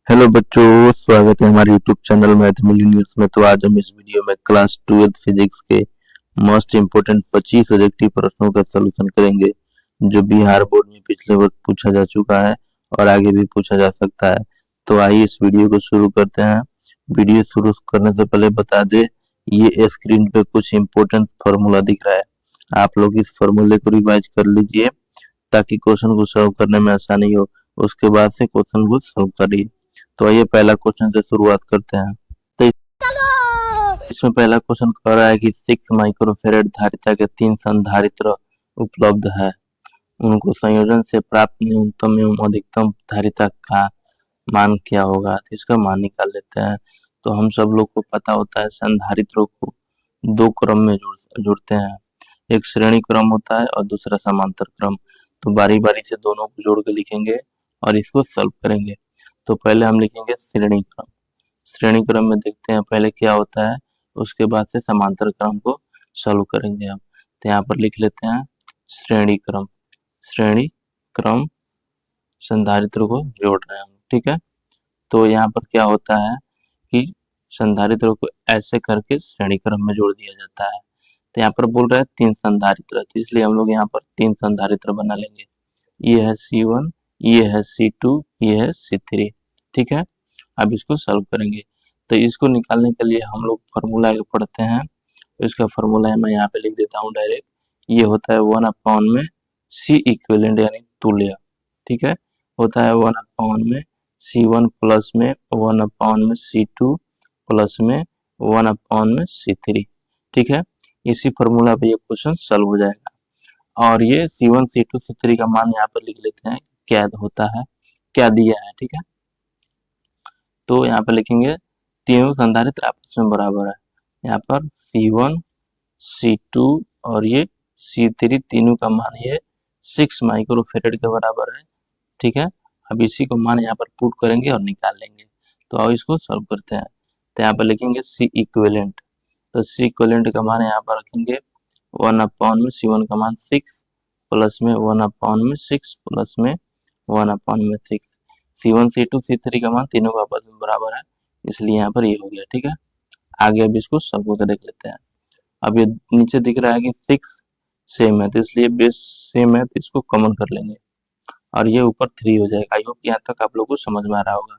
Hello बच्चों, स्वागत है हमारे यूट्यूब चैनल मैथ मिलियनियर्स में। तो आज हम इस वीडियो में क्लास 12 फिजिक्स के मोस्ट इम्पोर्टेंट 25 ऑब्जेक्टिव प्रश्नों का सलूशन करेंगे, जो बिहार बोर्ड में पिछले वक्त पूछा जा चुका है और आगे भी पूछा जा सकता है। तो आइए इस वीडियो को शुरू करते हैं। वीडियो शुरू करने से पहले बता दे, ये स्क्रीन पे कुछ इम्पोर्टेंट फॉर्मूला दिख रहा है। आप लोग इस फॉर्मूले को रिवाइज कर लीजिए ताकि क्वेश्चन को सॉल्व करने में आसानी हो। उसके बाद से क्वेश्चन को सॉल्व करिए। तो आइए पहला क्वेश्चन से शुरुआत करते हैं। तो इसमें पहला क्वेश्चन कह रहा है कि 6 माइक्रोफेरेड धारिता के 3 संधारित्र उपलब्ध है, उनको संयोजन से प्राप्त न्यूनतम एवं अधिकतम धारिता का मान क्या होगा। तो इसका मान निकाल लेते हैं। तो हम सब लोग को पता होता है संधारित्रों को दो क्रम में जोड़ते हैं, एक श्रेणी क्रम होता है और दूसरा समांतर क्रम। तो बारी बारी से दोनों को जोड़ के लिखेंगे और इसको सॉल्व करेंगे। तो पहले हम लिखेंगे श्रेणी क्रम। श्रेणी क्रम में देखते हैं पहले क्या होता है, उसके बाद से समांतर क्रम को सॉल्व करेंगे हम। तो यहाँ पर लिख लेते हैं श्रेणी क्रम। श्रेणी क्रम संधारित्र को जोड़ रहे हैं हम, ठीक है। तो यहाँ पर क्या होता है कि संधारित्र को ऐसे करके श्रेणी क्रम में जोड़ दिया जाता है। तो यहाँ पर बोल रहा है 3 संधारित्र, तो इसलिए हम लोग यहाँ पर 3 संधारित्र बना लेंगे। ये है C1, ये है C2, ये है C3, ठीक है। अब इसको सॉल्व करेंगे। तो इसको निकालने के लिए हम लोग फार्मूला पढ़ते हैं। तो इसका फार्मूला मैं यहाँ पे लिख देता हूँ डायरेक्ट। ये होता है 1/में C इक्विवेलेंट यानी तुल्य, ठीक है। होता है 1/में C1 प्लस में 1/में C2 प्लस में 1/में C3, ठीक है। इसी फार्मूला पे ये क्वेश्चन सॉल्व हो जाएगा। और ये C1 C2 C3 का मान यहाँ पर लिख लेते हैं, क्या होता है, क्या दिया है, ठीक है। तो यहाँ पर लिखेंगे तीनों संधारित्र आपस में बराबर है। यहाँ पर C1 C2 और ये C3 तीनों का मान ये 6 माइक्रोफेरेड के बराबर है, ठीक है। अब इसी को मान यहाँ पर पुट करेंगे और निकाल लेंगे। तो अब इसको सॉल्व करते हैं। तो यहाँ पर लिखेंगे C इक्विवेलेंट। तो C इक्विवेलेंट का मान यहाँ पर रखेंगे 1/में C1 का मान 6 प्लस में 1/में 6 प्लस में 1/में 6। C1 C2 C3 का मान तीनों का आपस में बराबर है, इसलिए यहाँ पर ये हो गया, ठीक है। आगे अब इसको सॉल्व करके देख लेते हैं। अब ये नीचे दिख रहा है कि 6 सेम है, तो इसलिए बेस सेम है, तो इसको कॉमन कर लेंगे और ये ऊपर 3 हो जाएगा। आई होप यहाँ तक आप लोगों को समझ में आ रहा होगा।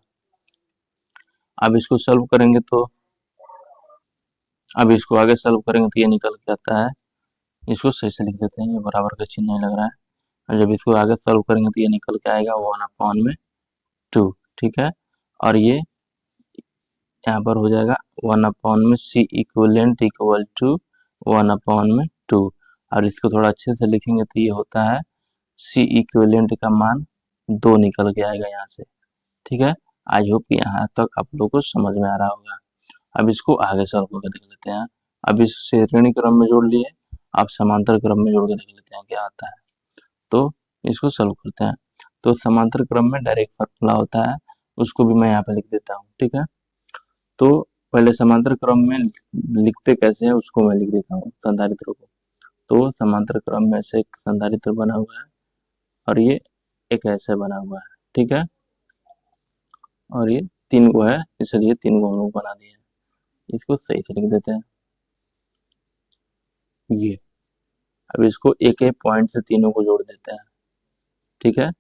अब इसको सॉल्व करेंगे तो अब इसको आगे सॉल्व करेंगे तो ये निकल के आता है, इसको सही से लिख देते हैं, ये बराबर का चिन्ह नहीं लग रहा है। और जब इसको आगे सॉल्व करेंगे तो ये निकल के आएगा 1/में 2, ठीक है। और ये यहाँ पर हो जाएगा 1/में C इक्विवेलेंट इक्वल टू 1/में 2। और इसको थोड़ा अच्छे से लिखेंगे तो ये होता है C इक्विवेलेंट का मान 2 निकल के आएगा यहाँ से, ठीक है। आई होप यहाँ तक आप लोगों को समझ में आ रहा होगा। अब इसको आगे सॉल्व करके देख लेते हैं। अब इस श्रेणी क्रम में जोड़ लिए, अब समांतर क्रम में जोड़ के देख लेते हैं क्या आता है। तो इसको सॉल्व करते हैं। तो समांतर क्रम में डायरेक्ट फार्मूला होता है, उसको भी मैं यहाँ पे लिख देता हूँ, ठीक है। तो पहले समांतर क्रम में लिखते कैसे हैं उसको मैं लिख देता हूँ संधारित्र को। तो समांतर क्रम में से एक संधारित्र बना हुआ है और ये एक ऐसे बना हुआ है, ठीक है। और ये 3 को है, इसलिए 3 को हम लोग बना दिए। इसको सही से लिख देते हैं ये। अब इसको एक एक पॉइंट से तीनों को जोड़ देते हैं, ठीक है।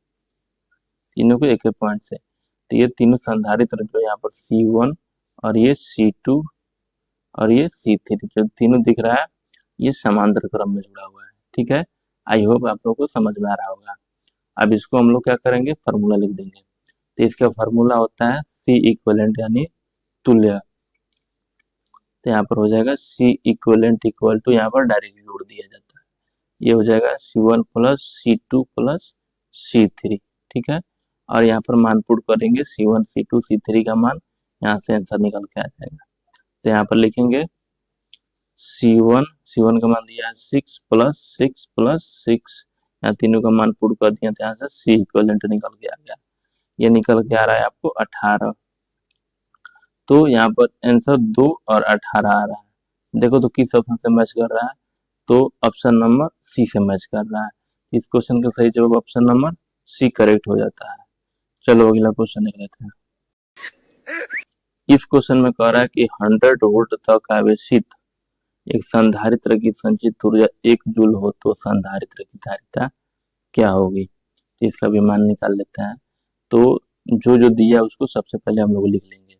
तीनों को एक एक पॉइंट से, तो ये तीनों संधारित्र जो यहाँ पर C1 और ये C2 और ये C3 जो तीनों दिख रहा है, ये समांतर क्रम में जुड़ा हुआ है, ठीक है। आई होप आप लोगों को समझ में आ रहा होगा। अब इसको हम लोग क्या करेंगे, फार्मूला लिख देंगे। तो इसका फार्मूला होता है C इक्विवेलेंट यानी तुल्य। तो यहाँ पर हो जाएगा C इक्विवेलेंट इक्वल टू, यहाँ पर डायरेक्ट जोड़ दिया जाता है, ये हो जाएगा C1 plus C2 plus C3, ठीक है। और यहाँ पर मान पुट करेंगे C1 C2 C3 का मान, यहाँ से आंसर निकल के आ जाएगा। तो यहाँ पर लिखेंगे C1 का मान दिया है 6 प्लस 6 प्लस 6, यहाँ तीनों का मान पुट कर दिया, तो यहाँ से C इक्विवेलेंट निकल के आ गया। ये निकल के आ रहा है आपको 18। तो यहाँ पर आंसर 2 और 18 आ रहा है। देखो तो किस ऑप्शन से मैच कर रहा है, तो ऑप्शन नंबर C से मैच कर रहा है। इस क्वेश्चन का सही जवाब ऑप्शन नंबर C करेक्ट हो जाता है। चलो अगला क्वेश्चन देख लेते हैं। इस क्वेश्चन में कह रहा है कि 100 वोल्ट तक आवेशित एक संधारित्र की संचित ऊर्जा 1 जूल हो तो संधारित्र की धारिता क्या होगी। तो इसका भी मान निकाल लेते हैं। तो जो जो दिया उसको सबसे पहले हम लोग लिख लेंगे।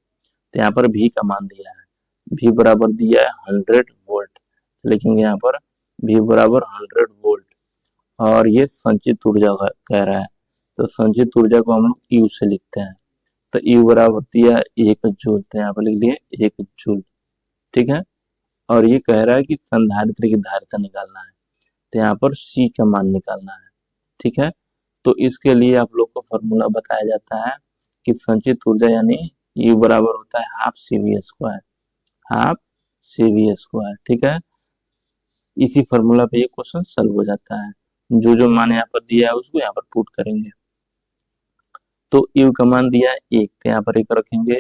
तो यहाँ पर V का मान दिया है, V बराबर दिया है 100 वोल्ट, लिखेंगे यहाँ पर V बराबर 100 वोल्ट, और ये संचित ऊर्जा कह रहा है, तो संचित ऊर्जा को हम लोग U से लिखते हैं। तो U बराबर दिया 1 जूल, तो यहाँ पर लिख दिए 1 जूल, ठीक है। और ये कह रहा है कि संधारित्र की धारिता निकालना है, तो यहाँ पर C का मान निकालना है, ठीक है। तो इसके लिए आप लोग को फॉर्मूला बताया जाता है कि संचित ऊर्जा यानी U बराबर होता है half CV square, half CV square, ठीक है। इसी फॉर्मूला पे ये क्वेश्चन सॉल्व हो जाता है। जो जो मान यहाँ पर दिया है उसको यहाँ पर पुट करेंगे। तो U का मान दिया है 1, तो यहाँ पर 1 रखेंगे,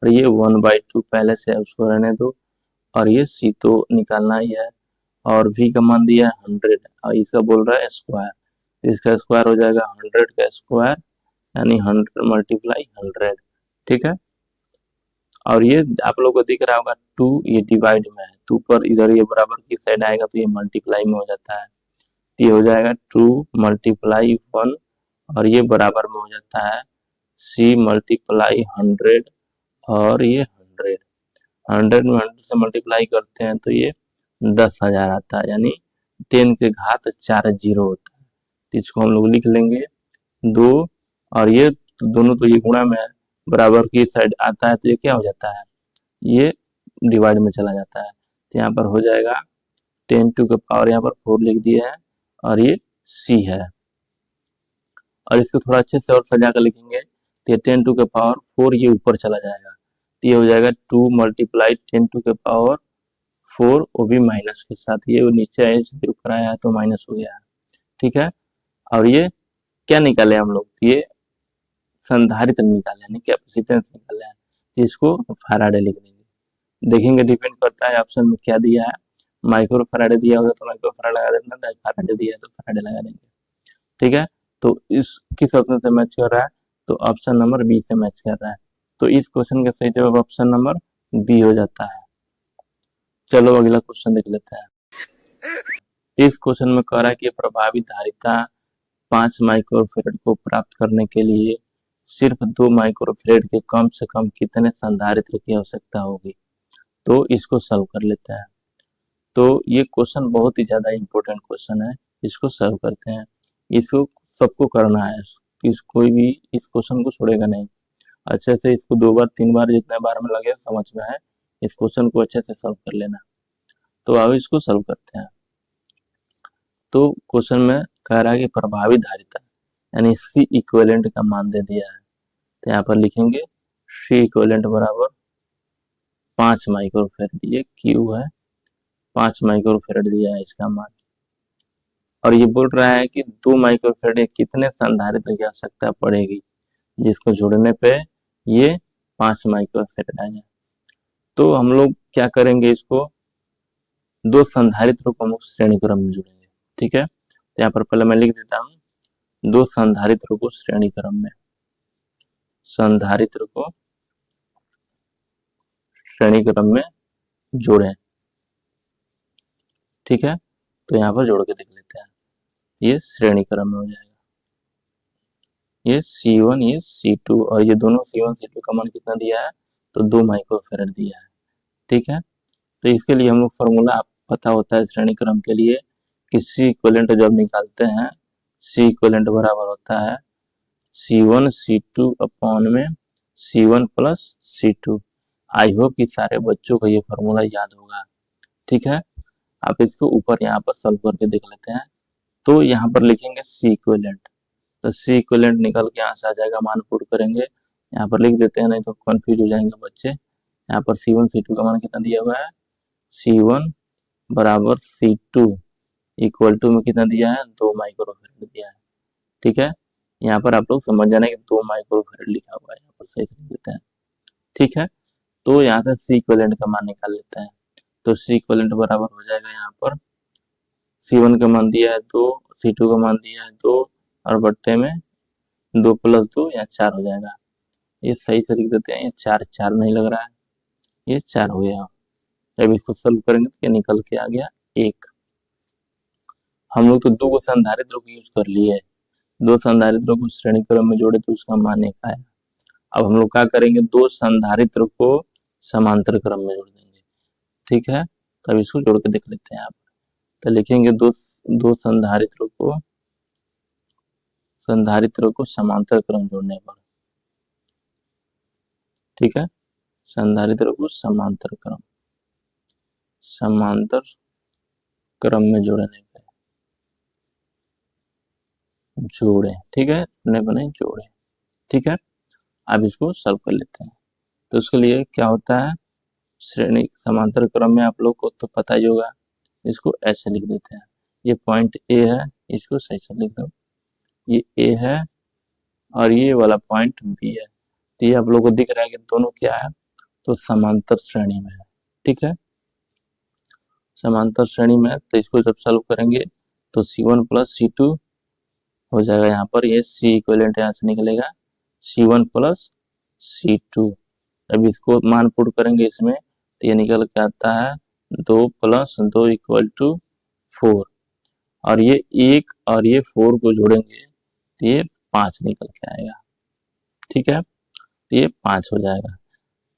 और ये 1/2 पहले से है उसको रहने दो, और ये C तो निकालना ही है, और V का मान दिया है 100, और इसका बोल रहा है स्क्वायर, तो इसका स्क्वायर हो जाएगा 100 का स्क्वायर यानी 100 मल्टीप्लाई 100, ठीक है। और ये आप लोग को दिख रहा होगा 2, ये डिवाइड में है, 2 पर इधर ये बराबर की साइड आएगा तो ये मल्टीप्लाई में हो जाता है, तो ये हो जाएगा 2 मल्टीप्लाई 1, और ये बराबर में हो जाता है C मल्टीप्लाई 100, और ये 100 में 100 से मल्टीप्लाई करते हैं तो ये 10,000 आता है, यानी 10 के घात 4 जीरो होता है। तो इसको हम लोग लिख लेंगे 2, और ये दोनों तो ये गुणा में है, बराबर की साइड आता है तो ये क्या हो जाता है, ये डिवाइड में चला जाता है। तो यहाँ पर हो जाएगा 10 टू के पावर यहाँ पर 4 लिख दिया है, और ये C है। और इसको थोड़ा अच्छे से और सजा कर लिखेंगे तो ये 10 टू के पावर 4 ये ऊपर चला जाएगा, तो ये हो जाएगा 2 मल्टीप्लाई 10 टू के पावर 4, वो भी माइनस के साथ, ये नीचे एच दिख रहा है तो माइनस हो गया है, ठीक है। और ये क्या निकाले हम लोग, ये संधारित्र निकाले यानी कैपेसिटेंस निकाले हैं, तो इसको फैराडे लिख देंगे। देखेंगे डिपेंड करता है ऑप्शन में क्या दिया है, माइक्रो फैराडे दिया होगा तो माइक्रो फैराडे लगा देना, फैराडे दिया है तो फैराडे लगा देंगे, ठीक है। तो इस किस ऑप्शन से मैच कर रहा है, तो ऑप्शन नंबर बी से मैच कर रहा है। तो इस क्वेश्चन का सही जवाब ऑप्शन नंबर बी हो जाता है। चलो अगला क्वेश्चन देख लेते हैं। इस क्वेश्चन में कह रहा है कि प्रभावी धारिता 5 माइक्रोफेरेड को प्राप्त करने के लिए सिर्फ 2 माइक्रोफेरेड के कम से कम कितने संधारित्र की आवश्यकता होगी। तो इसको सॉल्व कर लेते हैं। तो ये क्वेश्चन बहुत ही ज्यादा इंपॉर्टेंट क्वेश्चन है, इसको सॉल्व करते हैं। इसको सबको करना है, कोई भी इस क्वेश्चन को छोड़ेगा नहीं, अच्छे से इसको 2 बार 3 बार जितने बार में लगे समझ में आए, इस क्वेश्चन को अच्छे से सॉल्व कर लेना। तो अब इसको सॉल्व करते हैं। तो क्वेश्चन में कह रहा है कि प्रभावी धारिता यानी C इक्विवेलेंट का मान दे दिया है, तो यहाँ पर लिखेंगे C इक्विवेलेंट बराबर 5 माइक्रोफेरेड, ये Q है, 5 माइक्रोफेरेड दिया है इसका मान, और ये बोल रहा है कि 2 माइक्रोफेरेड कितने संधारित्र की आवश्यकता पड़ेगी, जिसको जोड़ने पे ये 5 माइक्रोफेरेड आ जाए। तो हम लोग क्या करेंगे, इसको 2 संधारित्रों को हम लोग श्रेणी क्रम में जोड़ेंगे, ठीक है। तो यहाँ पर पहले मैं लिख देता हूँ 2 संधारित्रों को श्रेणी क्रम में, संधारित्र को श्रेणी क्रम में जोड़े, ठीक है। तो यहाँ पर जोड़ के देख लेते हैं, ये श्रेणी क्रम में हो जाएगा, ये C1 ये C2, और ये दोनों C1 C2 का मान कितना दिया है, तो 2 माइक्रोफेरेड दिया है, ठीक है। तो इसके लिए हम लोग फॉर्मूला आप पता होता है श्रेणी क्रम के लिए कि C इक्विवेलेंट जब निकालते हैं, C इक्विवेलेंट बराबर होता है C1 C2 अपॉन में C1 plus C2। I hope कि सारे बच्चों को ये फॉर्मूला याद होगा, ठीक है। आप इसको ऊपर यहाँ पर सॉल्व करके देख लेते हैं। तो यहाँ पर लिखेंगे C इक्विवेलेंट, तो C इक्विवेलेंट निकल के यहाँ से आ जाएगा, मान पुट करेंगे, यहाँ पर लिख देते हैं नहीं तो कंफ्यूज हो जाएंगे बच्चे। यहाँ पर C1 C2 का मान कितना दिया हुआ है, C1 बराबर C2 इक्वल टू में कितना दिया है, 2 माइक्रोफेरेड दिया है, ठीक है। यहाँ पर आप लोग समझ जाना कि 2 माइक्रोफेरेड लिखा हुआ है, यहाँ पर सही लिख देते हैं, ठीक है। तो यहाँ से C इक्विवेलेंट का मान निकाल लेते हैं। तो C इक्विवेलेंट बराबर हो जाएगा, यहाँ पर C1 का मान दिया है 2, C2 का मान दिया है 2, और बट्टे में 2 प्लस 2 या 4 हो जाएगा, ये सही से लिख देते हैं, ये 4 4 नहीं लग रहा है, ये 4 हो गया। जब इसको सोल्व करेंगे तो ये निकल के आ गया 1। हम लोग तो 2 को संधारित्र को यूज कर लिए, 2 संधारित्रों को श्रेणी क्रम में जोड़े तो उसका मान 1 आया। अब हम लोग क्या करेंगे, 2 संधारित्र को समांतर क्रम में जोड़ देंगे, ठीक है। तब इसको जोड़ के देख लेते हैं आप। तो लिखेंगे दो संधारित्र को समांतर क्रम जोड़ने पर, ठीक है, संधारित्र को समांतर क्रम में जोड़ने पे जोड़े, ठीक है, बने जोड़े, ठीक है। अब इसको सॉल्व कर लेते हैं। तो उसके लिए क्या होता है, श्रेणी समांतर क्रम में आप लोग को तो पता ही होगा, इसको ऐसे लिख देते हैं। ये पॉइंट ए है, इसको सही से लिख दो, ये ए है और ये वाला पॉइंट बी है। तो ये आप लोग को दिख रहा है कि दोनों क्या है, तो समांतर श्रेणी में है, ठीक है, समांतर श्रेणी में है। तो इसको जब सॉल्व करेंगे तो C1 प्लस C2 हो जाएगा। यहाँ पर ये C इक्विवेलेंट यहाँ से निकलेगा, C1 प्लस C2। अब इसको मान पुट करेंगे इसमें तो ये निकल के आता है 2 प्लस 2 इक्वल टू 4, और ये 1 और ये 4 को जोड़ेंगे तो ये 5 निकल के आएगा, ठीक है, तो ये 5 हो जाएगा।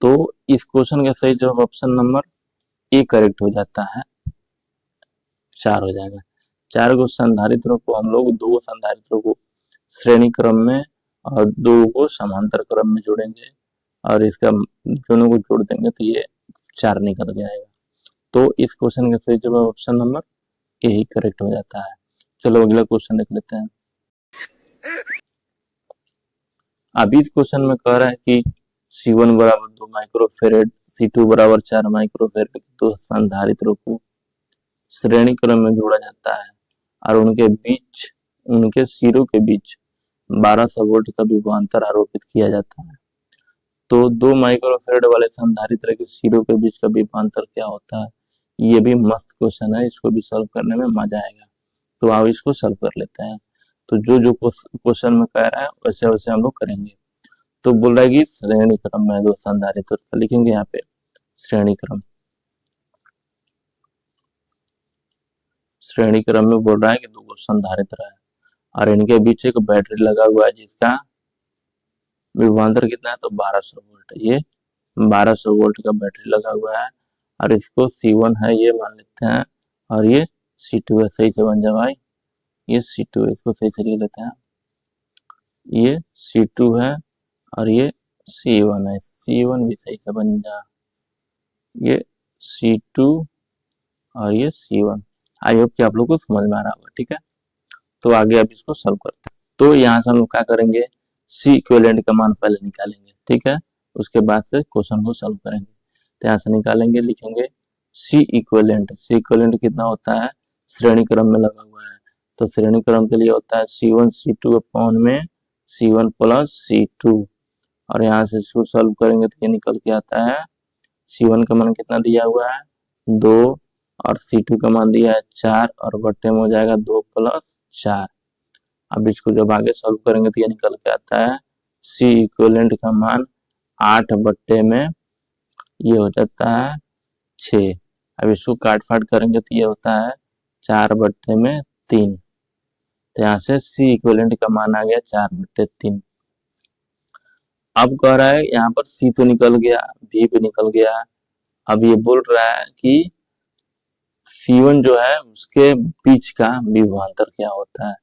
तो इस क्वेश्चन का सही जवाब ऑप्शन नंबर ए करेक्ट हो जाता है, 4 हो जाएगा। 4 को संधारित्रों को हम लोग 2 संधारित्रों को श्रेणी क्रम में और 2 को समांतर क्रम में जोड़ेंगे और इसका दोनों को जोड़ देंगे तो ये 4 निकल के आएगा। तो इस क्वेश्चन का सही जवाब option number A he correct हो जाता है। चलो अगला क्वेश्चन देख लेते हैं। अभी इस क्वेश्चन में कह रहा है कि C1 बराबर 2 माइक्रोफेरेड, C2 बराबर 4 माइक्रोफेरेड, तो संधारित्रों को श्रेणी क्रम में जोड़ा जाता है और उनके सिरों के बीच 1200 वोल्ट का विभवांतर आरोपित किया जाता है। तो 2 माइक्रोफेरेड वाले संधारित्र के सिरों के बीच का विभवांतर क्या होता है। ये भी मस्त क्वेश्चन है, इसको भी सॉल्व करने में मजा आएगा। तो आओ इसको सॉल्व कर लेते हैं। तो जो क्वेश्चन में कह रहा है वैसे वैसे हम लोग करेंगे। तो बोल रहा है कि श्रेणी क्रम में 2 संधारित्र, तो लिखेंगे यहाँ पे श्रेणी क्रम में बोल रहा है कि 2 संधारित्र है और इनके बीच एक बैटरी लगा हुआ है जिसका विभवांतर कितना है, तो 1200 वोल्ट। ये 1200 वोल्ट का बैटरी लगा हुआ है और इसको C1 है ये मान लेते हैं और ये C2 है। सही से बन जाए भाई, ये C2 है, इसको सही से लिख लेते हैं। ये C2 है और ये C1 है, C1 भी सही से बन जा, ये C2 और ये C1। आई होप कि आप लोग को समझ में आ रहा होगा, ठीक है। तो आगे अब इसको सॉल्व करते हैं। तो यहाँ से हम लोग क्या करेंगे, C इक्विवेलेंट का मान पहले निकालेंगे, ठीक है, उसके बाद से क्वेश्चन को सॉल्व करेंगे। तो यहाँ से निकालेंगे, लिखेंगे C इक्विवेलेंट कितना होता है, श्रेणी क्रम में लगा हुआ है तो श्रेणी क्रम के लिए होता है C1 C2 अपॉन में C1 प्लस C2, और यहाँ से इसको सॉल्व करेंगे तो ये निकल के आता है C1 का मान कितना दिया हुआ है 2 और C2 का मान दिया है 4 और बट्टे में हो जाएगा 2 प्लस 4। अब इसको जब आगे सॉल्व करेंगे तो ये निकल के आता है C इक्विवेलेंट का मान 8 बट्टे में ये हो जाता है 6। अब इसको काट फाट करेंगे तो ये होता है 4 बट्टे में 3। तो यहाँ से C इक्विवेलेंट का मान आ गया 4 बट्टे 3। अब कह रहा है यहाँ पर C तो निकल गया, V भी निकल गया। अब ये बोल रहा है कि C1 जो है उसके बीच का विभवांतर क्या होता है।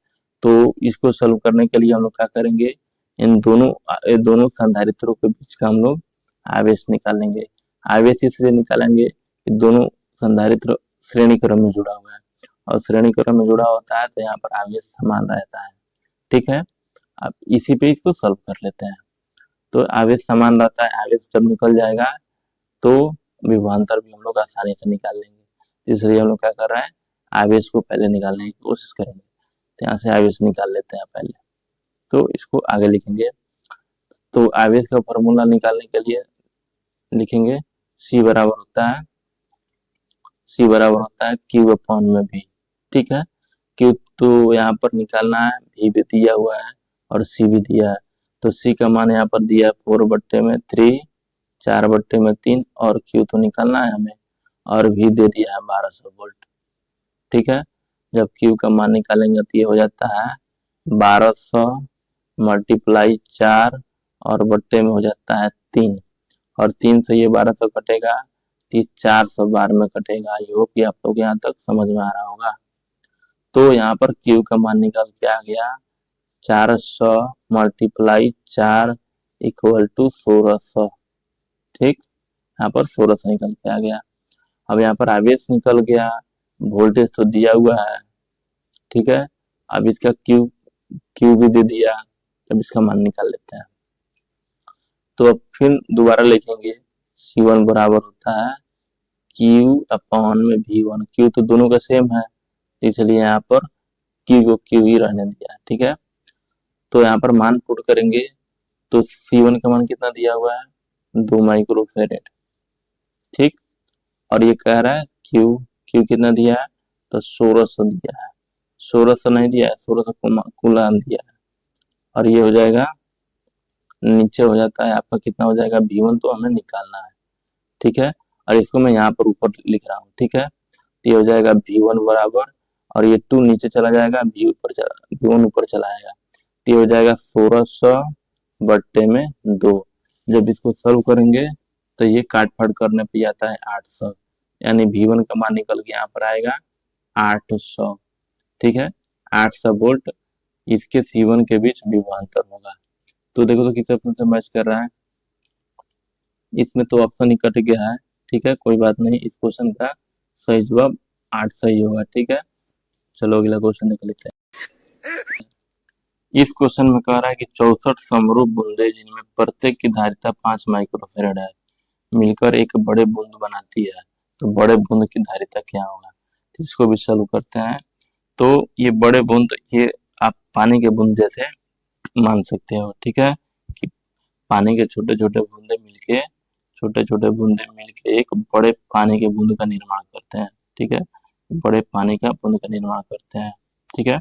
तो इसको सॉल्व करने के लिए हम लोग क्या करेंगे, इन दोनों संधारित्रों के बीच का हम लोग आवेश निकालेंगे। आवेश इसलिए निकालेंगे कि दोनों संधारित्र श्रेणी क्रम में जुड़ा हुआ है और श्रेणी क्रम में जुड़ा होता है तो यहाँ पर आवेश समान रहता है, ठीक है। अब इसी पे इसको सॉल्व कर लेते हैं। तो आवेश समान रहता है, आवेश जब निकल जाएगा तो विभवांतर भी हम लोग आसानी से निकाल लेंगे। इसलिए हम लोग क्या कर रहे हैं, आवेश को पहले निकालने की कोशिश करेंगे। तो यहाँ से आवेश निकाल लेते हैं पहले, तो इसको आगे लिखेंगे। तो आवेश का फॉर्मूला निकालने के लिए लिखेंगे C बराबर होता है Q अपॉन में V, ठीक है। Q तो यहाँ पर निकालना है, V भी दिया हुआ है और C भी दिया है, तो सी का मान यहाँ पर दिया 4/3, 4/3 और क्यू तो निकालना है हमें, और भी दे दिया है 1200 वोल्ट। ठीक है, जब क्यू का मान निकालेंगे तो ये हो जाता है 1200 मल्टीप्लाई 4 और बट्टे में हो जाता है 3, और 3 से ये 1200 कटेगा तो 400 बार में कटेगा। आई होप कि आप लोग यहाँ तक समझ में आ रहा होगा। तो यहाँ पर क्यू का मान निकल के आ गया 400 मल्टीप्लाई 4 इक्वल टू 1600। ठीक, यहाँ पर 1600 निकल के आ गया। अब यहाँ पर आवेश निकल गया, वोल्टेज तो दिया हुआ है। ठीक है, अब इसका क्यू क्यू भी दे दिया, अब इसका मान निकाल लेते हैं। तो अब फिर दोबारा लिखेंगे C1 बराबर होता है Q अपॉन में V1। Q तो दोनों का सेम है, इसलिए यहाँ पर Q को Q ही रहने दिया है। ठीक है, तो यहाँ पर मान पुट करेंगे तो C1 का मान कितना दिया हुआ है 2 माइक्रोफेरेड। ठीक, और ये कह रहा है Q कितना दिया है तो 1600 दिया है, 1600 नहीं दिया है, 1600 कूलाम दिया है। और ये हो जाएगा, नीचे हो जाता है आपका कितना हो जाएगा V1 तो हमें निकालना है। ठीक है, और इसको मैं यहाँ पर ऊपर लिख रहा हूँ। ठीक है, तो ये हो जाएगा V1 बराबर, और ये 2 नीचे चला जाएगा, V1 ऊपर चला आएगा, तो ये हो जाएगा 1600 बट्टे में 2। जब इसको सॉल्व करेंगे तो ये काट फाट करने पे आता है 800, यानी V1 का मान निकल के यहाँ पर आएगा 800। ठीक है, 800 वोल्ट इसके C1 के बीच विभवांतर होगा। तो देखो तो किस ऑप्शन से मैच कर रहा है, इसमें तो ऑप्शन ही कट गया है। ठीक है, कोई बात नहीं, इस क्वेश्चन का सही जवाब 8 सही होगा। ठीक है, चलो अगला क्वेश्चन देख लेते हैं। इस क्वेश्चन में कह रहा है कि 64 समरूप बूंदे जिनमें प्रत्येक की धारिता 5 माइक्रोफेरेड है मिलकर एक बड़े बूंद बनाती है, तो बड़े बूंद की धारिता क्या होगा। तो इसको भी सॉल्व करते हैं। तो ये बड़े बूंद, ये आप पानी के बूंद जैसे मान सकते हो। ठीक है, कि पानी के छोटे छोटे बूंदे मिलके, छोटे छोटे बूंदे मिलके एक बड़े पानी के बूंद का निर्माण करते हैं। ठीक है, बड़े पानी का बूंद का निर्माण करते हैं। ठीक है,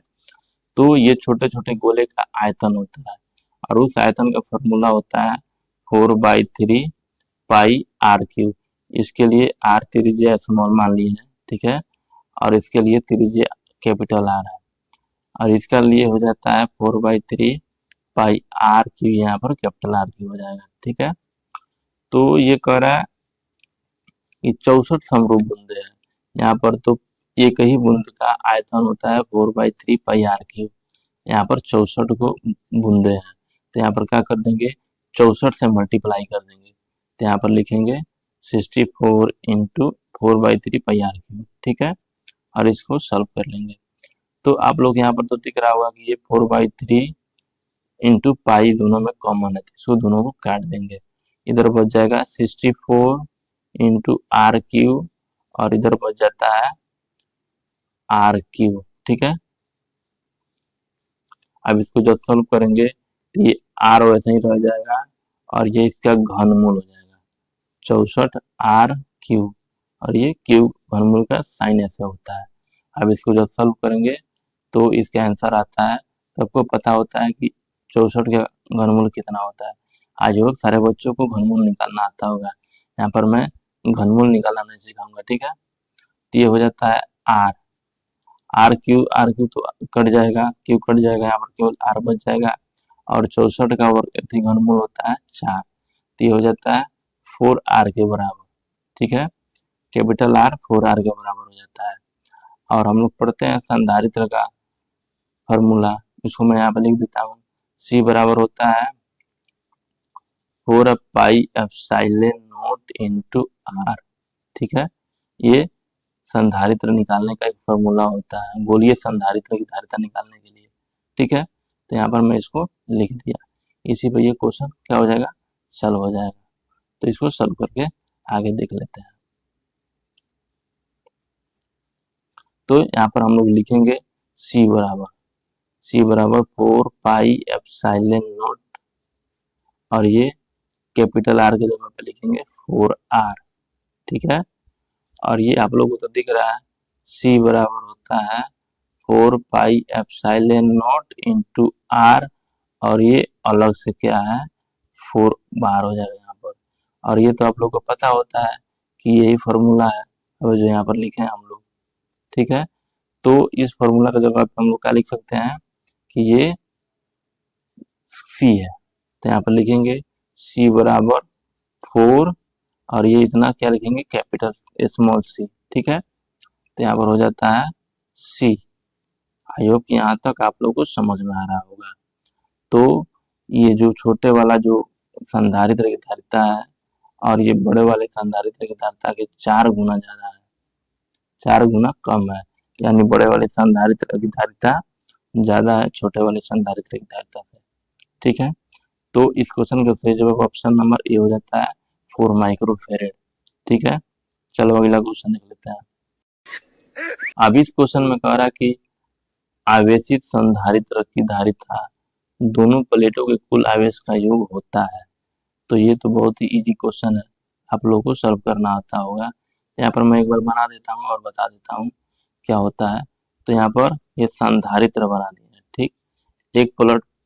तो ये छोटे छोटे गोले का आयतन होता है, और उस आयतन का फॉर्मूला होता है 4/3 पाई आर क्यूब। इसके लिए आर त्रिज्या स्मॉल मान लिए हैं। ठीक है, और इसके लिए त्रिज्या कैपिटल आर है, और इसका लिए हो जाता है 4/3 पाई आर क्यूब, यहाँ पर कैपिटल आर क्यूब हो जाएगा। ठीक है, तो ये कह रहा है कि 64 समरूप बूंदे हैं, यहाँ पर तो एक ही बूंद का आयतन होता है 4/3 पाई आर क्यूब, यहाँ पर 64 को बूंदे हैं, तो यहाँ पर क्या कर देंगे 64 से मल्टीप्लाई कर देंगे, तो यहाँ पर लिखेंगे 64 इंटू 4/3 पाई आर क्यूब। ठीक है, और इसको सॉल्व कर लेंगे। तो आप लोग यहाँ पर तो दिख रहा होगा कि ये 4/3 इंटू पाई दोनों में कॉमन है, तो इसको दोनों को काट देंगे। इधर बच जाएगा 64 इंटू आर क्यूब, और इधर बच जाता है आर क्यूब। ठीक है, अब इसको जब सॉल्व करेंगे तो ये आर वैसे ही रह जाएगा, और ये इसका घनमूल हो जाएगा 64 आर क्यूब, और ये क्यूब घनमूल का साइन ऐसे होता है। अब इसको जब सॉल्व करेंगे तो इसका आंसर आता है, तो आपको पता होता है कि 64 का घनमूल कितना होता है। आज वो सारे बच्चों को घनमूल निकालना आता होगा, यहाँ पर मैं घनमूल निकालना नहीं सिखाऊंगा। ठीक है, तो ये हो जाता है आर क्यू तो कट जाएगा, क्यू कट जाएगा, यहाँ पर केवल आर बच जाएगा, और 64 का वर्ग घनमूल होता है 4, तो ये हो जाता है 4r के बराबर। ठीक है, कैपिटल आर 4r के बराबर हो जाता है। और हम लोग पढ़ते हैं संधारित्र का फॉर्मूला, इसको मैं यहाँ पर लिख देता हूँ। C बराबर होता है 4 pi epsilon naught into r. ठीक है, ये संधारित्र निकालने का एक फॉर्मूला होता है, गोलीय संधारित्र की धारिता निकालने के लिए। ठीक है, तो यहाँ पर मैं इसको लिख दिया, इसी पर ये क्वेश्चन क्या हो जाएगा सॉल्व हो जाएगा। तो इसको सॉल्व करके आगे देख लेते हैं। तो यहाँ पर हम लोग लिखेंगे C बराबर 4 पाई एप्सिलॉन नॉट, और ये कैपिटल आर के जगह पे लिखेंगे 4r। ठीक है, और ये आप लोगों को तो दिख रहा है C बराबर होता है 4 pi epsilon naught into r, और ये अलग से क्या है 4 बाहर हो जाएगा यहाँ पर। और ये तो आप लोग को पता होता है कि यही फॉर्मूला है और जो यहाँ पर लिखे हैं हम लोग। ठीक है, तो इस फॉर्मूला का जगह पे हम लोग क्या लिख सकते हैं कि ये सी है, तो यहाँ पर लिखेंगे सी बराबर 4 और ये इतना क्या लिखेंगे कैपिटल स्मॉल सी। ठीक है, तो यहाँ पर हो जाता है सी। आई होप कि यहाँ तक आप लोग को समझ में आ रहा होगा। तो ये जो छोटे वाला जो संधारित्र की धारिता है और ये बड़े वाले संधारित्र की धारिता के 4 गुना ज्यादा है, 4 गुना कम है, यानी बड़े वाले संधारित्र की धारिता ज्यादा है छोटे वाले संधारित्र की धारिता से। ठीक है, तो इस क्वेश्चन का सही जवाब ऑप्शन नंबर ए हो जाता है 4 माइक्रोफेरेड। ठीक है, चलो अगला क्वेश्चन देख लेते हैं। अब इस क्वेश्चन में कह रहा है कि आवेशित संधारित्र की धारिता दोनों प्लेटों के कुल आवेश का योग होता है। तो ये तो बहुत ही इजी क्वेश्चन है, आप लोगों को सॉल्व करना आता होगा। यहाँ पर मैं एक बार बना देता हूँ और बता देता हूँ क्या होता है। तो यहाँ पर ये संधारित्र बना दिया है। ठीक, एक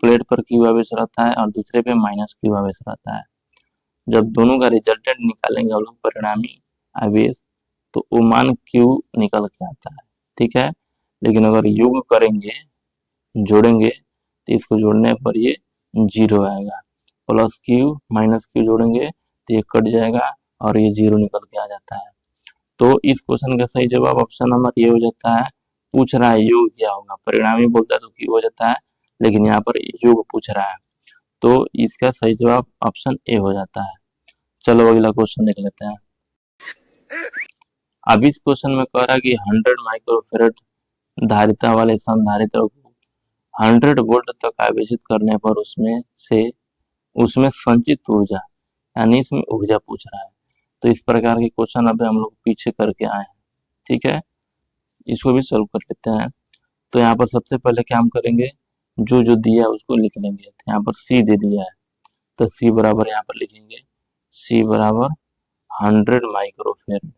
प्लेट पर क्यू आवेश रहता है और दूसरे पे माइनस क्यू आवेश रहता है। जब दोनों का रिजल्टेंट निकालेंगे हम लोग परिणामी आवेश, तो वो मान क्यू निकल के आता है। ठीक है, लेकिन अगर योग करेंगे जोड़ेंगे तो इसको जोड़ने पर ये 0 आएगा, प्लस क्यू माइनस क्यू जोड़ेंगे तो ये कट जाएगा और ये 0 निकल के आ जाता है। तो इस क्वेश्चन का सही जवाब ऑप्शन नंबर ये हो जाता है। पूछ रहा है योग क्या होगा, परिणामी बोलता है तो क्यू हो जाता है, लेकिन यहाँ पर योग पूछ रहा है, तो इसका सही जवाब ऑप्शन ए हो जाता है। चलो अगला क्वेश्चन देख लेते हैं। अब इस क्वेश्चन में कह रहा है कि 100 माइक्रोफेरेड धारिता वाले संधारित्र को 100 वोल्ट तक आवेशित करने पर उसमें संचित ऊर्जा, यानी इसमें ऊर्जा पूछ रहा है। तो इस प्रकार के क्वेश्चन अभी हम लोग पीछे करके आए हैं। ठीक है, इसको भी सॉल्व कर लेते हैं। तो यहाँ पर सबसे पहले क्या हम करेंगे, जो जो दिया है उसको लिख लेंगे। तो यहाँ पर सी दे दिया है, तो सी बराबर यहाँ पर लिखेंगे सी बराबर 100 माइक्रोफेरेड।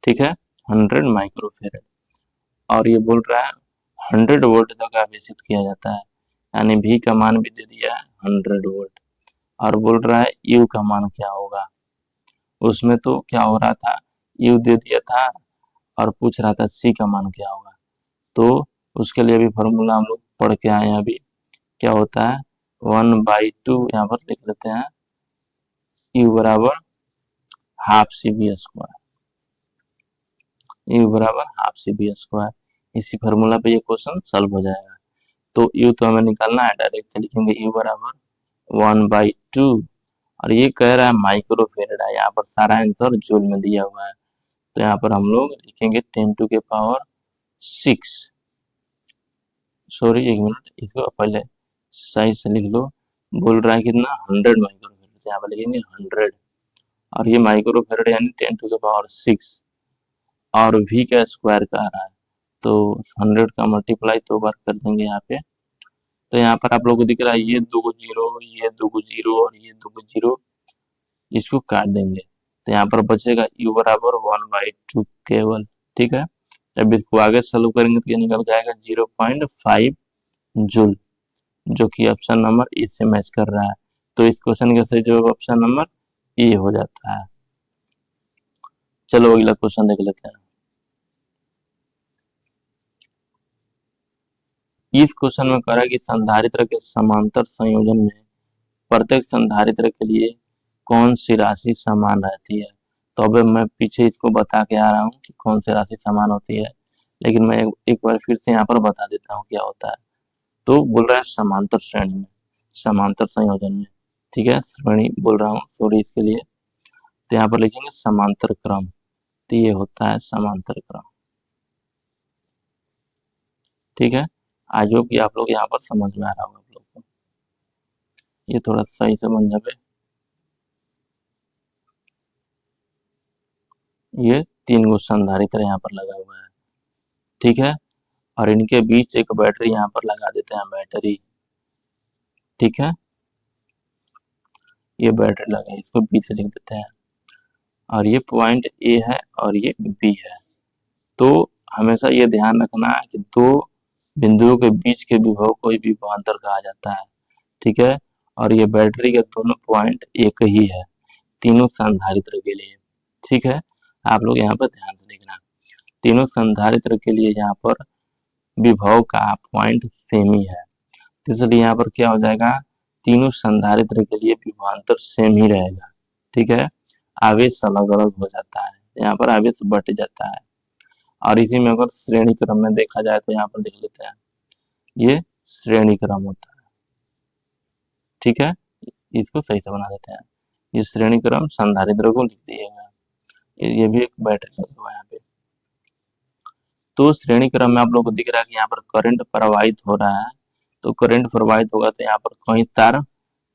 ठीक है, 100 माइक्रोफेरेड। और ये बोल रहा है 100 वोल्ट तक आवेशित किया जाता है, यानी V का मान भी दे दिया है 100 वोल्ट। और बोल रहा है U का मान क्या होगा, उसमें तो क्या हो रहा था U दे दिया था और पूछ रहा था C का मान क्या होगा। तो उसके लिए अभी फॉर्मूला हम लोग पढ़ के आए हैं। अभी क्या होता है 1/2 यहाँ पर लिख लेते हैं, U बराबर हाफ CV स्क्वायर, U बराबर हाफ CV स्क्वायर। इसी फॉर्मूला पे ये क्वेश्चन सॉल्व हो जाएगा। तो U तो हमें निकालना है, डायरेक्ट लिखेंगे U बराबर 1/2 और ये कह रहा है माइक्रोफेरेड है, यहाँ पर सारा आंसर जूल में दिया हुआ है। तो यहाँ पर हम लोग लिखेंगे 10⁻⁶। सॉरी एक मिनट, इसको पहले सही से लिख लो। बोल रहा है कितना 100 माइक्रोफेरेड, यहाँ पर लिखेंगे 100 और ये माइक्रोफेरेड यानी 10⁻⁶ और V का स्क्वायर कह रहा है, तो 100 का मल्टीप्लाई 2 बार कर देंगे यहाँ पे। तो यहाँ पर आप लोगों को दिख रहा है ये 2 जीरो, ये 2 जीरो और ये 2 जीरो, इसको काट देंगे तो यहाँ पर बचेगा U बराबर 1/2 केवल। ठीक है, जब इसको आगे सॉल्व करेंगे तो ये निकल जाएगा 0.5 जूल, जो कि ऑप्शन नंबर ए से मैच कर रहा है। तो इस क्वेश्चन का सही जवाब ऑप्शन नंबर ए हो जाता है। चलो अगला क्वेश्चन देख लेते हैं। इस क्वेश्चन में कह रहा है कि संधारित्र के समांतर संयोजन में प्रत्येक संधारित्र के लिए कौन सी राशि समान रहती है। तो अब मैं पीछे इसको बता के आ रहा हूँ कि कौन सी राशि समान होती है, लेकिन मैं एक बार फिर से यहाँ पर बता देता हूँ क्या होता है। तो बोल रहा है समांतर श्रेणी में, समांतर संयोजन में। ठीक है, श्रेणी बोल रहा हूँ सॉरी इसके लिए। तो यहाँ पर लिखेंगे समांतर क्रम, तो ये होता है समांतर क्रम। ठीक है, आज हो कि आप लोग यहाँ पर समझ में आ रहा होगा आप लोग को, ये थोड़ा सही से बन जाए। ये 3 गो संधारित्र यहाँ पर लगा हुआ है। ठीक है, और इनके बीच एक बैटरी यहाँ पर लगा देते हैं, बैटरी। ठीक है, ये बैटरी लगा, इसको बी से लिख देते हैं और ये पॉइंट ए है और ये बी है। तो हमेशा ये ध्यान रखना है कि दो बिंदुओं के बीच के विभव को ही विभवांतर कहा जाता है। ठीक है। और ये बैटरी के दोनों पॉइंट एक ही है, तीनों संधारित्र के लिए। ठीक है, आप लोग यहाँ पर ध्यान से देखना, तीनों संधारित्र के लिए यहाँ पर विभव का पॉइंट सेम ही है, तो इसलिए यहाँ पर क्या हो जाएगा, तीनों संधारित्र के लिए विभवांतर सेम ही रहेगा। ठीक है, आवेश अलग अलग हो जाता है, यहाँ पर आवेश बढ़ जाता है। और इसी में अगर श्रेणी क्रम में देखा जाए तो यहाँ पर देख लेते हैं, ये श्रेणी क्रम होता है। ठीक है, इसको सही से बना देते हैं, ये श्रेणी क्रम संधारित्र को लिख दिएगा, ये भी एक बैटरी है यहाँ पे। तो श्रेणी क्रम में आप लोग को दिख रहा है कि यहाँ पर करंट प्रवाहित हो रहा है, तो करंट प्रवाहित होगा तो यहाँ पर कहीं तार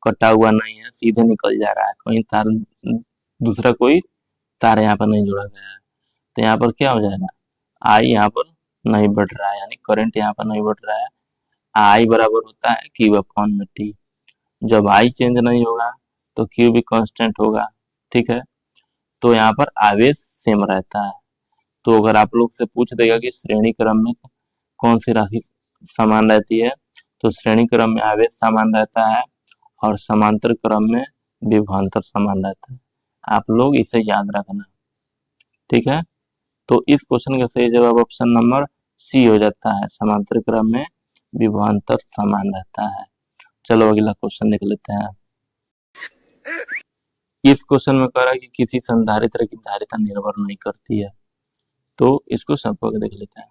कटा हुआ नहीं है, सीधे निकल जा रहा है, कहीं तार दूसरा कोई तार यहाँ पर नहीं जोड़ा गया है, तो यहाँ पर क्या हो जाएगा, आई यहाँ पर नहीं बढ़ रहा है, यानी करंट यहाँ पर नहीं बढ़ रहा है। आई बराबर होता है क्यू अपॉन में टी, जब आई चेंज नहीं होगा तो क्यू भी कांस्टेंट होगा। ठीक है, तो यहाँ पर आवेश सेम रहता है। तो अगर आप लोग से पूछ देगा कि श्रेणी क्रम में कौन सी राशि समान रहती है, तो श्रेणी क्रम में आवेश समान रहता है और समांतर क्रम में विभवांतर समान रहता है। आप लोग इसे याद रखना। ठीक है, तो इस क्वेश्चन का सही जवाब ऑप्शन नंबर सी हो जाता है, समांतर क्रम में विभवांतर समान रहता है। चलो अगला क्वेश्चन देख लेते हैं। इस क्वेश्चन में कह रहा है कि किसी संधारित्र की धारिता निर्भर नहीं करती है, तो इसको संपर्क देख लेते हैं।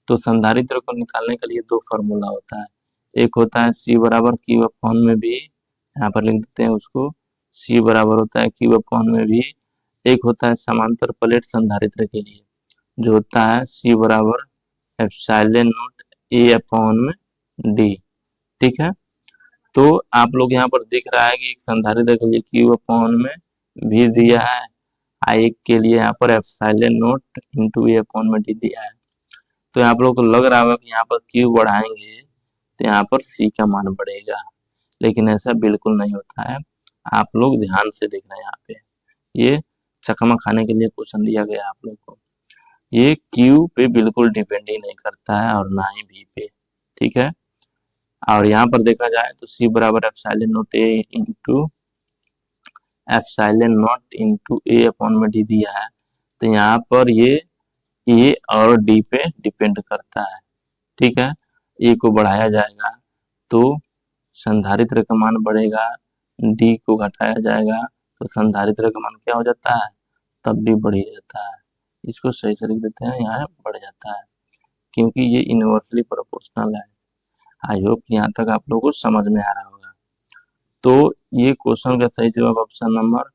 तो संधारित्र को निकालने के लिए दो फार्मूला होता है, एक होता है सी बराबर क्यू अपॉन में भी, यहाँ पर लिख देते हैं उसको, सी बराबर होता है क्यू अपॉन में भी। एक होता है समांतर प्लेट संधारित्र के लिए, जो होता है सी बराबर एप्सिलॉन नॉट ए अपॉन में डी। ठीक है, तो आप लोग यहाँ पर दिख रहा है कि एक संधारित्र के लिए क्यू अपॉन में भी दिया है, आई के लिए यहाँ पर एप्सिलॉन नॉट इंटू ए अपॉन में डी दिया है। तो आप लोग को लग रहा होगा कि यहाँ पर क्यू बढ़ाएंगे तो यहाँ पर सी का मान बढ़ेगा, लेकिन ऐसा बिल्कुल नहीं होता है। आप लोग ध्यान से देखना, यहाँ पे ये चकमा खाने के लिए क्वेश्चन दिया गया आप लोग को, ये क्यू पे बिल्कुल डिपेंड ही नहीं करता है और ना ही भी पे। ठीक है, और यहाँ पर देखा जाए तो सी बराबर epsilon not a into epsilon naught into A upon में डी दिया है, तो यहाँ पर ये ए और डी पे डिपेंड करता है। ठीक है, ए को बढ़ाया जाएगा तो संधारित्र का मान बढ़ेगा, डी को घटाया जाएगा तो संधारित्र का मान क्या हो जाता है, तब भी बढ़ जाता है। इसको सही से लिख देते हैं, यहाँ बढ़ जाता है, क्योंकि ये इनवर्सली प्रोपोर्शनल है। आई होप यहाँ तक आप लोगों को समझ में आ रहा होगा। तो ये क्वेश्चन का सही जवाब ऑप्शन नंबर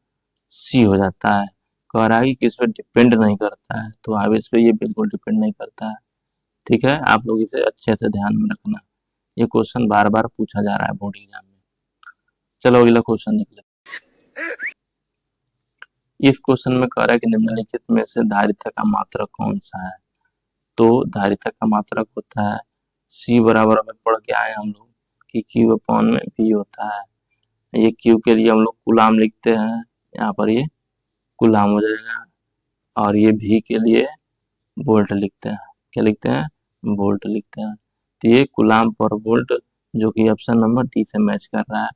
सी हो जाता है। कह रहा है कि किस पे डिपेंड नहीं करता है, तो आवेश पे ये बिल्कुल डिपेंड नहीं करता है। ठीक है, आप लोग इसे अच्छे से ध्यान में रखना, ये क्वेश्चन बार बार पूछा जा रहा है बोर्ड एग्जाम में। चलो अगला क्वेश्चन देख लेते। इस क्वेश्चन में कह रहा है कि निम्नलिखित में से धारिता का मात्रक कौन सा है, तो धारिता का मात्रक होता है सी बराबर, हमें पढ़ के आए हम लोग कि क्यू अपॉन में भी होता है। ये क्यू के लिए हम लोग कूलाम लिखते हैं, यहाँ पर ये कूलाम हो जाएगा, और ये भी के लिए वोल्ट लिखते हैं, क्या लिखते हैं, वोल्ट लिखते हैं। तो ये कूलाम पर वोल्ट, जो कि ऑप्शन नंबर डी से मैच कर रहा है,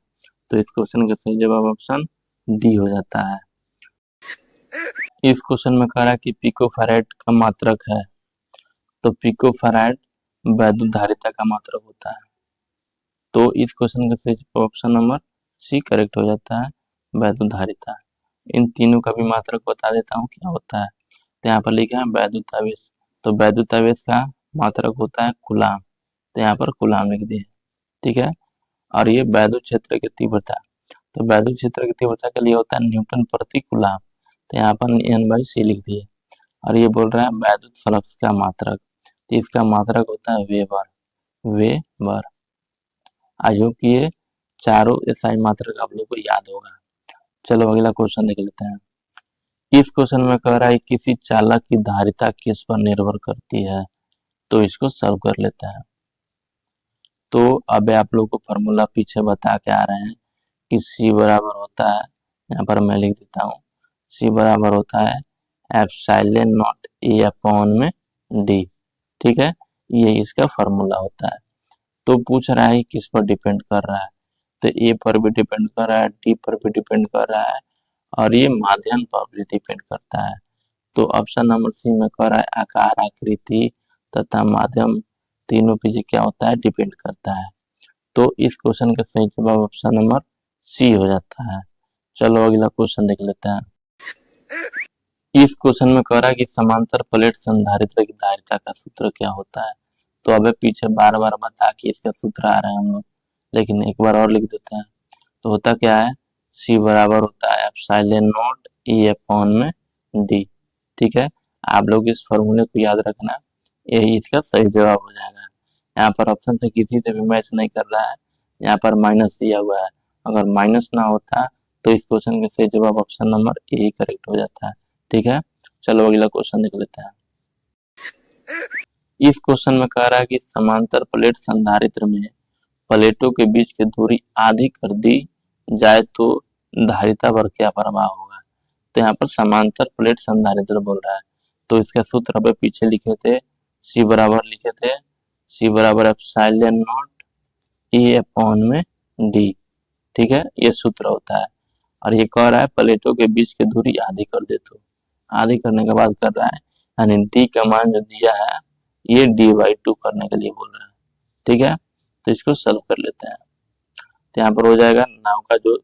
तो इस क्वेश्चन का सही जवाब ऑप्शन डी हो जाता है। इस क्वेश्चन में कह रहा है कि पिकोफैराड का मात्रक है, तो पिकोफैराड वैद्युत धारिता का मात्रक होता है, तो इस क्वेश्चन का सही ऑप्शन नंबर सी करेक्ट हो जाता है, वैद्युत धारिता। इन तीनों का भी मात्रक बता देता हूँ क्या होता है। तो यहाँ पर लिखा है वैद्युत आवेश, तो वैद्युत आवेश का मात्रक होता है कूलाम, तो यहाँ पर कूलाम लिख दिए। ठीक है, और ये वैद्युत क्षेत्र की तीव्रता, तो वैद्युत क्षेत्र की तीव्रता के लिए होता है न्यूटन प्रति कूलाम, तो यहाँ पर N/C लिख दिए। और ये बोल रहा है वैद्युत फ्लक्स का मात्रक, तो इसका मात्रक होता है वेबर। आई होप कि ये चारों SI मात्रक आप लोग को याद होगा। चलो अगला क्वेश्चन देख लेते हैं। इस क्वेश्चन में कह रहा है किसी चालक की धारिता किस पर निर्भर करती है, तो इसको सॉल्व कर लेते हैं। तो अब आप लोग को फॉर्मूला पीछे बता के आ रहे हैं कि C बराबर होता है, यहाँ पर मैं लिख देता हूँ, C बराबर होता है एप्सिलॉन नॉट ए अपॉन में डी। ठीक है, ये इसका फॉर्मूला होता है। तो पूछ रहा है किस पर डिपेंड कर रहा है, तो ए पर भी डिपेंड कर रहा है, डी पर भी डिपेंड कर रहा है, और ये माध्यम पर भी डिपेंड करता है। तो ऑप्शन नंबर सी में कह रहा है आकार, आकृति तथा माध्यम तीनों पे ये क्या होता है, डिपेंड करता है। तो इस क्वेश्चन का सही जवाब ऑप्शन नंबर सी हो जाता है। चलो अगला क्वेश्चन देख लेते हैं। इस क्वेश्चन में कह रहा है कि समांतर प्लेट संधारित्र की धारिता का सूत्र क्या होता है। तो अबे पीछे बार बार बता के इसका सूत्र आ रहा है हम लोग, लेकिन एक बार और लिख देते हैं। तो होता क्या है, सी बराबर होता है एप्सिलॉन नॉट ई अपॉन में डी। ठीक है, आप लोग इस फॉर्मूले को याद रखना, यही इसका सही जवाब हो जाएगा। यहाँ पर ऑप्शन से किसी से भी मैच नहीं कर रहा है, यहाँ पर माइनस दिया हुआ है। अगर माइनस ना होता तो इस क्वेश्चन का सही जवाब option number A he correct हो जाता है। ठीक है, चलो अगला क्वेश्चन देख लेते हैं। इस क्वेश्चन में कह रहा है कि समांतर प्लेट संधारित्र में प्लेटों के बीच की दूरी आधी कर दी जाए तो धारिता पर क्या प्रभाव होगा। तो यहाँ पर समांतर प्लेट संधारित्र बोल रहा है, तो इसका सूत्र अभी पीछे लिखे थे, सी बराबर लिखे थे, सी बराबर एप्सिलॉन नॉट ई अपॉन में डी। ठीक है, ये सूत्र होता है। और ये कह रहा है प्लेटों के बीच की दूरी आधी कर दे, तो आधी करने के बाद कर रहा है, यानी डी का मान जो दिया है ये dy/2 करने के लिए बोल रहा है। ठीक है, तो इसको सॉल्व कर लेते हैं। तो यहाँ पर हो जाएगा नाव का जो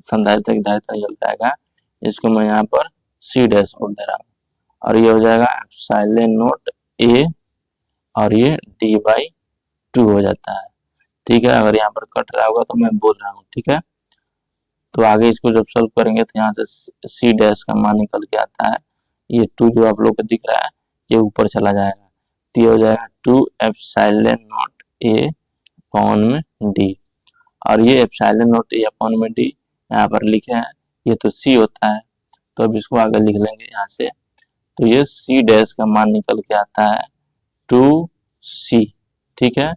संधारित्र की धारिता निकल जाएगा, इसको मैं यहाँ पर सी डैश बोल दे रहा हूँ, और ये हो जाएगा एप्सिलॉन नॉट ए और ये dy/2 हो जाता है। ठीक है, अगर यहाँ पर कट रहा होगा तो मैं बोल रहा हूँ। ठीक है, तो आगे इसको जब सॉल्व करेंगे तो यहाँ से सी डैश का मान निकल के आता है, ये 2 जो आप लोग को दिख रहा है ये ऊपर चला जाएगा, तो ये हो जाएगा 2 एप्सिलॉन नॉट ए अपॉन में डी। और ये एप्सिलॉन नॉट ए अपॉन में डी यहाँ पर लिखे हैं, ये तो सी होता है, तो अब इसको आगे लिख लेंगे यहाँ से। तो ये सी डैश का मान निकल के आता है 2c। ठीक है,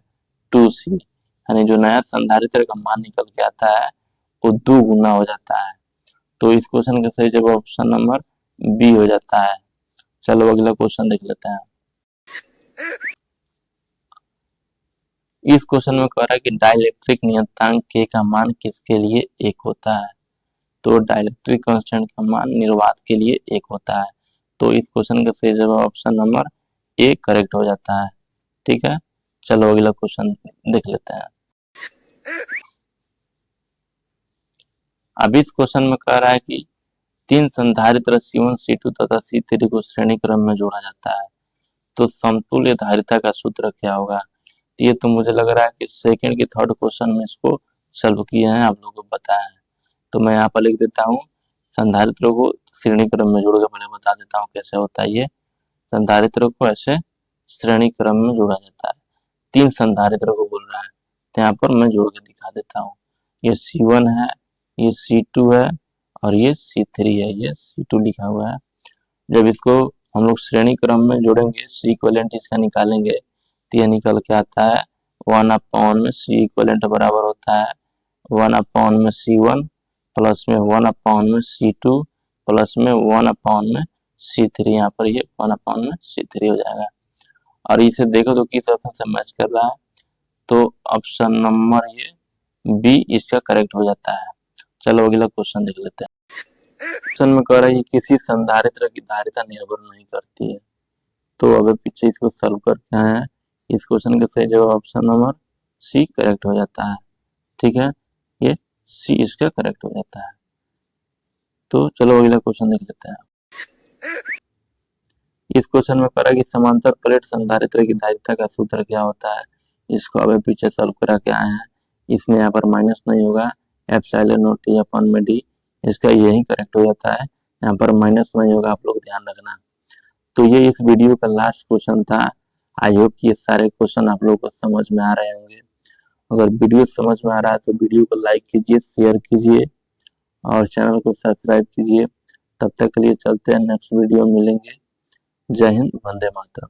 2c, यानी जो नया संधारित्र का मान निकल के आता है वो 2 गुना हो जाता है। तो इस क्वेश्चन का सही जवाब ऑप्शन नंबर बी हो जाता है। चलो अगला क्वेश्चन देख लेते हैं। इस क्वेश्चन में कह रहा है कि डाइलेक्ट्रिक नियतांक के का मान किसके लिए 1 होता है। तो डाइलेक्ट्रिक कांस्टेंट का मान निर्वात के लिए 1 होता है। तो इस क्वेश्चन का सही जवाब ऑप्शन नंबर ए करेक्ट हो जाता है। ठीक है, चलो अगला क्वेश्चन देख लेते हैं। अब इस क्वेश्चन में कह रहा है कि 3 संधारित्र C1, C2 तथा C3 को श्रेणी क्रम में जोड़ा जाता है, तो समतुल्य धारिता का सूत्र क्या होगा। ये तो मुझे लग रहा है कि सेकंड की थर्ड क्वेश्चन में इसको सॉल्व किए हैं, आप लोगों को बताया है। तो मैं यहाँ पर लिख देता हूँ, संधारित्रों को श्रेणी क्रम में जोड़ के पहले बता देता हूँ कैसे होता है। ये संधारित्रों को ऐसे श्रेणी क्रम में जोड़ा जाता है, 3 संधारित्रों को बोल रहा है, तो यहाँ पर मैं जोड़ के दिखा देता हूँ। ये C1 है, ये C2 है और ये C3 है, ये C2 लिखा हुआ है। जब इसको हम लोग श्रेणी क्रम में जोड़ेंगे, सी इक्विवेलेंट इसका निकालेंगे, तो यह निकल के आता है 1 अपॉन में सी इक्विवेलेंट बराबर होता है 1 अपॉन में C1 प्लस में 1 अपॉन में C2 प्लस में 1 अपॉन में C3। यहाँ पर ये 1 अपॉन में C3 हो जाएगा। और इसे देखो तो किस ऑप्शन से मैच कर रहा है, तो ऑप्शन नंबर ये बी इसका करेक्ट हो जाता है। चलो अगला क्वेश्चन देख लेते हैं। क्वेश्चन में कह रहा है किसी संधारित्र की धारिता निर्भर नहीं करती है, तो अगर पीछे इसको सॉल्व करते हैं, इस क्वेश्चन का सही जवाब ऑप्शन नंबर सी करेक्ट हो जाता है। ठीक है, ये सी इसका करेक्ट हो जाता है। तो चलो अगला क्वेश्चन देख लेते हैं। इस क्वेश्चन में कह रहा है कि समांतर प्लेट संधारित्र की धारिता का सूत्र क्या होता है। इसको अभी पीछे सॉल्व करा के आए हैं, इसमें यहाँ पर माइनस नहीं होगा, एप्सिलॉन नॉट टी अपॉन में डी, इसका यही करेक्ट हो जाता है, यहाँ पर माइनस नहीं होगा, आप लोग ध्यान रखना। तो ये इस वीडियो का लास्ट क्वेश्चन था। आई होप कि ये सारे क्वेश्चन आप लोगों को समझ में आ रहे होंगे। अगर वीडियो समझ में आ रहा है तो वीडियो को लाइक कीजिए, शेयर कीजिए और चैनल को सब्सक्राइब कीजिए। तब तक के लिए चलते हैं, नेक्स्ट वीडियो मिलेंगे। जय हिंद, वंदे मातरम।